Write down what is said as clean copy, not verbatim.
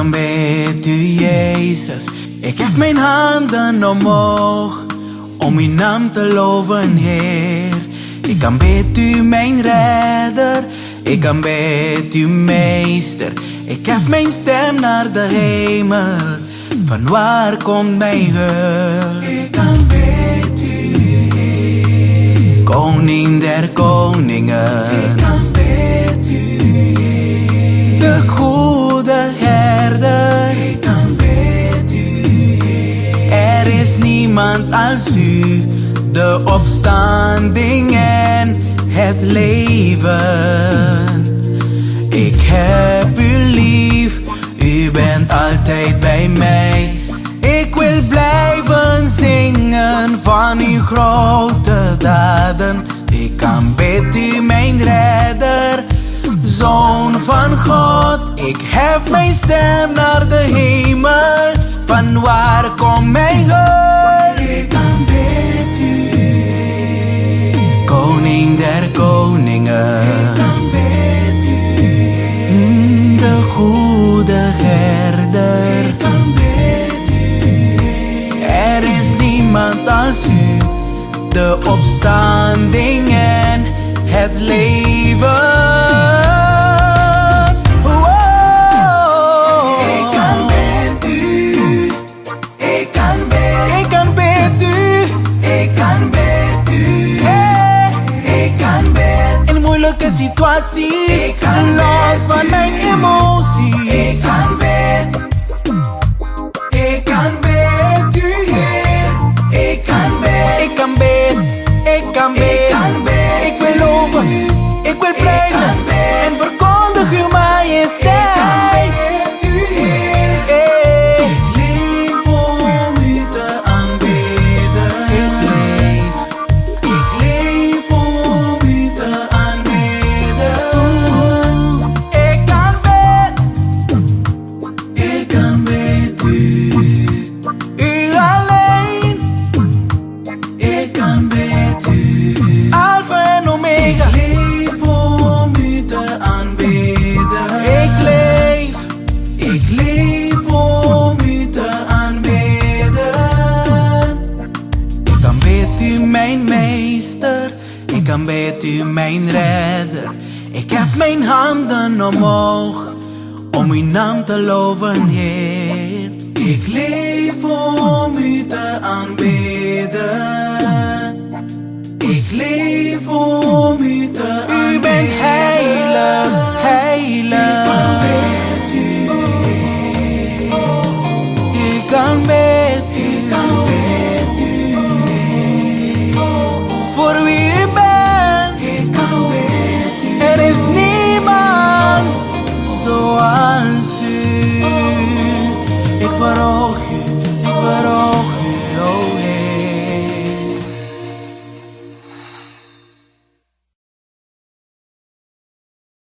aanbid u, Jezus. Ik heb mijn handen omhoog om uw naam te loven, Heer. Ik aanbid u, mijn redder. Ik aanbid u, meester. Ik heb mijn stem naar de hemel. Van waar komt mijn hulp? Ik aanbid u, Heer. Koning der koningen. Ik aanbid u, Heer. De goede herder. Ik aanbid u, Heer. Er is niemand als u. De opstanding en het leven. Ik heb u lief, u bent altijd bij mij. Ik wil blijven zingen van uw grote daden. Ik aanbid u, mijn redder, Zoon van God. Ik hef mijn stem naar de hemel. Van waar komt mijn hulp? Ik aanbid u, Koning der koningen. Ik aanbid u, de goede herder. Ik aanbid u, er is niemand als u. De opstanding en het leven. Ik aanbid u, ik aanbid u, ik aanbid u, ik aanbid. In moeilijke situaties, ik aanbid los van mijn emoties. Ik aanbid u, Heer. Ik aanbid, ik aanbid, ik aanbid, ik aanbid. Ik wil loven, ik wil prijzen en verkondig uw majesteit. Ik aanbid u, Heer. Ik leef om u te aanbidden. Ik leef om u te aanbidden. Ik aanbid u, u alleen. Ik aanbid u, Alpha en Omega. Ik leef om u te aanbidden. Ik leef om u te aanbidden. Ik aanbid u, mijn meester. Ik aanbid u, mijn redder. Ik heb mijn handen omhoog om uw naam te loven, Heer. Ik leef